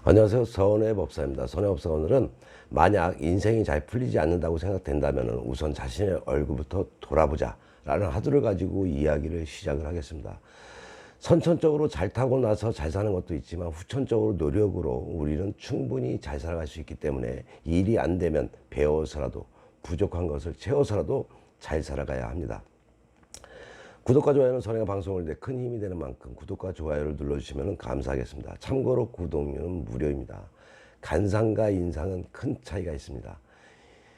안녕하세요. 서원의 법사입니다. 서원의 법사가 오늘은 만약 인생이 잘 풀리지 않는다고 생각된다면 우선 자신의 얼굴부터 돌아보자 라는 화두를 가지고 이야기를 시작을 하겠습니다. 선천적으로 잘 타고 나서 잘 사는 것도 있지만 후천적으로 노력으로 우리는 충분히 잘 살아갈 수 있기 때문에 일이 안 되면 배워서라도 부족한 것을 채워서라도 잘 살아가야 합니다. 구독과 좋아요는 선행가 방송을 내 큰 힘이 되는 만큼 구독과 좋아요를 눌러주시면 감사하겠습니다. 참고로 구독료는 무료입니다. 간상과 인상은 큰 차이가 있습니다.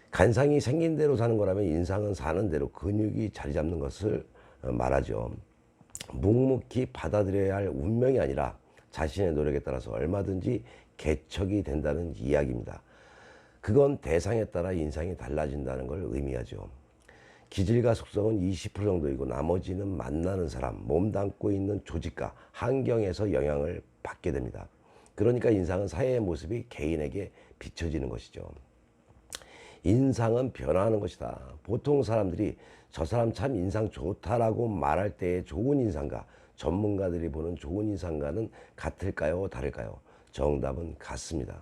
간상이 생긴 대로 사는 거라면 인상은 사는 대로 근육이 자리 잡는 것을 말하죠. 묵묵히 받아들여야 할 운명이 아니라 자신의 노력에 따라서 얼마든지 개척이 된다는 이야기입니다. 그건 대상에 따라 인상이 달라진다는 걸 의미하죠. 기질과 속성은 20% 정도이고 나머지는 만나는 사람, 몸담고 있는 조직과 환경에서 영향을 받게 됩니다. 그러니까 인상은 사회의 모습이 개인에게 비춰지는 것이죠. 인상은 변화하는 것이다. 보통 사람들이 저 사람 참 인상 좋다라고 말할 때의 좋은 인상과 전문가들이 보는 좋은 인상과는 같을까요? 다를까요? 정답은 같습니다.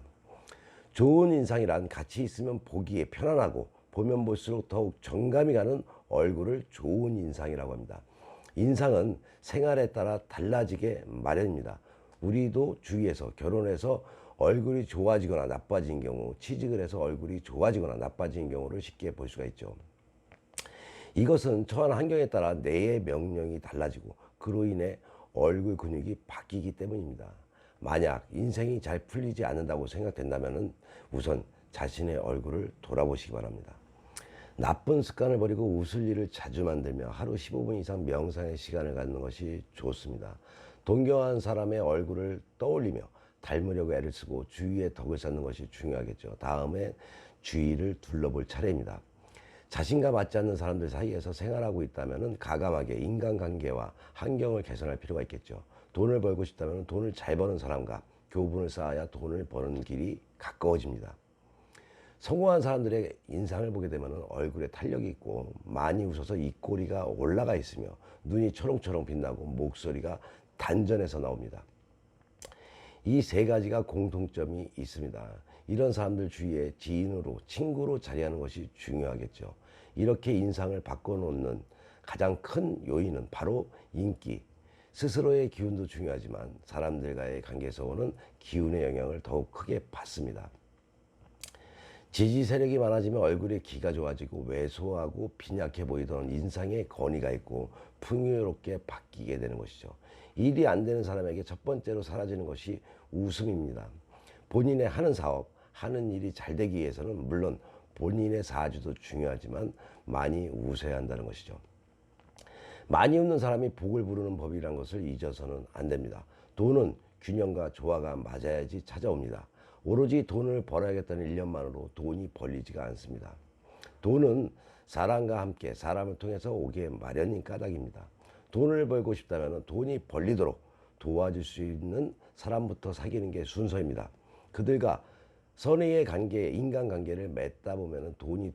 좋은 인상이란 같이 있으면 보기에 편안하고 보면 볼수록 더욱 정감이 가는 얼굴을 좋은 인상이라고 합니다. 인상은 생활에 따라 달라지게 마련입니다. 우리도 주위에서 결혼해서 얼굴이 좋아지거나 나빠진 경우, 취직을 해서 얼굴이 좋아지거나 나빠진 경우를 쉽게 볼 수가 있죠. 이것은 처한 환경에 따라 뇌의 명령이 달라지고 그로 인해 얼굴 근육이 바뀌기 때문입니다. 만약 인생이 잘 풀리지 않는다고 생각된다면 우선 자신의 얼굴을 돌아보시기 바랍니다. 나쁜 습관을 버리고 웃을 일을 자주 만들며 하루 15분 이상 명상의 시간을 갖는 것이 좋습니다. 동경한 사람의 얼굴을 떠올리며 닮으려고 애를 쓰고 주위에 덕을 쌓는 것이 중요하겠죠. 다음에 주위를 둘러볼 차례입니다. 자신과 맞지 않는 사람들 사이에서 생활하고 있다면 가감하게 인간관계와 환경을 개선할 필요가 있겠죠. 돈을 벌고 싶다면 돈을 잘 버는 사람과 교분을 쌓아야 돈을 버는 길이 가까워집니다. 성공한 사람들의 인상을 보게 되면 얼굴에 탄력이 있고 많이 웃어서 입꼬리가 올라가 있으며 눈이 초롱초롱 빛나고 목소리가 단전해서 나옵니다. 이 세 가지가 공통점이 있습니다. 이런 사람들 주위에 지인으로 친구로 자리하는 것이 중요하겠죠. 이렇게 인상을 바꿔놓는 가장 큰 요인은 바로 인기, 스스로의 기운도 중요하지만 사람들과의 관계에서 오는 기운의 영향을 더욱 크게 받습니다. 지지 세력이 많아지면 얼굴에 기가 좋아지고 왜소하고 빈약해 보이던 인상에 건의가 있고 풍요롭게 바뀌게 되는 것이죠. 일이 안 되는 사람에게 첫 번째로 사라지는 것이 웃음입니다. 본인의 하는 사업, 하는 일이 잘 되기 위해서는 물론 본인의 사주도 중요하지만 많이 웃어야 한다는 것이죠. 많이 웃는 사람이 복을 부르는 법이란 것을 잊어서는 안 됩니다. 돈은 균형과 조화가 맞아야지 찾아옵니다. 오로지 돈을 벌어야겠다는 일념만으로 돈이 벌리지가 않습니다. 돈은 사람과 함께 사람을 통해서 오게 마련인 까닭입니다. 돈을 벌고 싶다면 돈이 벌리도록 도와줄 수 있는 사람부터 사귀는 게 순서입니다. 그들과 선의의 관계, 인간관계를 맺다 보면 돈이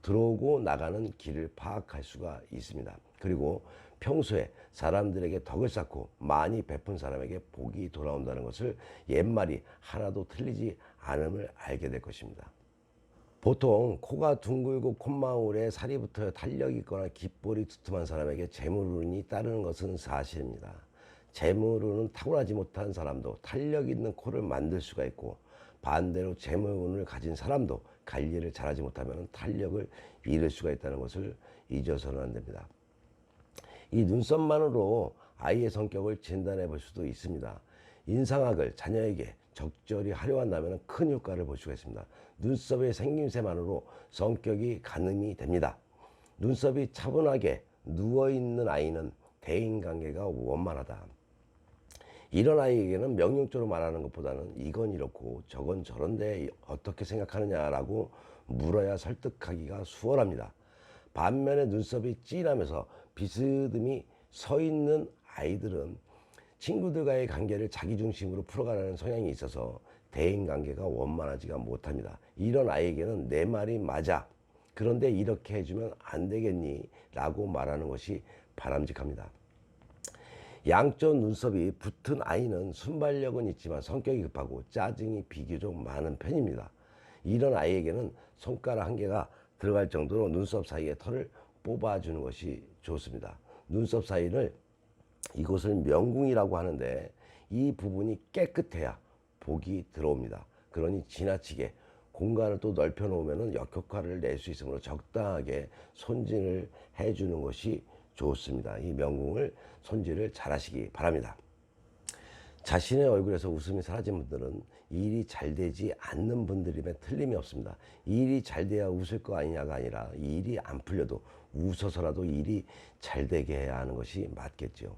들어오고 나가는 길을 파악할 수가 있습니다. 그리고 평소에 사람들에게 덕을 쌓고 많이 베푼 사람에게 복이 돌아온다는 것을 옛말이 하나도 틀리지 않음을 알게 될 것입니다. 보통 코가 둥글고 콧망울에 살이 붙어 탄력이 있거나 귓볼이 두툼한 사람에게 재물운이 따르는 것은 사실입니다. 재물운은 타고나지 못한 사람도 탄력 있는 코를 만들 수가 있고 반대로 재물운을 가진 사람도 관리를 잘하지 못하면 탄력을 잃을 수가 있다는 것을 잊어서는 안 됩니다. 이 눈썹만으로 아이의 성격을 진단해 볼 수도 있습니다. 인상학을 자녀에게 적절히 활용한다면 큰 효과를 볼 수가 있습니다. 눈썹의 생김새만으로 성격이 가늠이 됩니다. 눈썹이 차분하게 누워있는 아이는 대인관계가 원만하다. 이런 아이에게는 명령적으로 말하는 것보다는 이건 이렇고 저건 저런데 어떻게 생각하느냐라고 물어야 설득하기가 수월합니다. 반면에 눈썹이 진하면서 비스듬히 서 있는 아이들은 친구들과의 관계를 자기 중심으로 풀어가는 성향이 있어서 대인관계가 원만하지가 못합니다. 이런 아이에게는 내 말이 맞아. 그런데 이렇게 해주면 안 되겠니? 라고 말하는 것이 바람직합니다. 양쪽 눈썹이 붙은 아이는 순발력은 있지만 성격이 급하고 짜증이 비교적 많은 편입니다. 이런 아이에게는 손가락 한 개가 들어갈 정도로 눈썹 사이에 털을 뽑아주는 것이 좋습니다. 눈썹 사이를 이곳을 명궁이라고 하는데 이 부분이 깨끗해야 복이 들어옵니다. 그러니 지나치게 공간을 또 넓혀 놓으면 역효과를 낼 수 있으므로 적당하게 손질을 해주는 것이 좋습니다. 이 명궁을 손질을 잘 하시기 바랍니다. 자신의 얼굴에서 웃음이 사라진 분들은 일이 잘 되지 않는 분들임에 틀림이 없습니다. 일이 잘 돼야 웃을 거 아니냐가 아니라 일이 안 풀려도 웃어서라도 일이 잘 되게 해야 하는 것이 맞겠죠.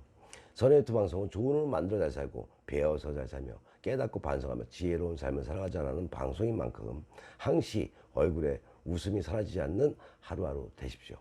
선의 유튜브 방송은 좋은 운을 만들어 잘 살고 배워서 잘 살며 깨닫고 반성하며 지혜로운 삶을 살아가자는 방송인 만큼 항시 얼굴에 웃음이 사라지지 않는 하루하루 되십시오.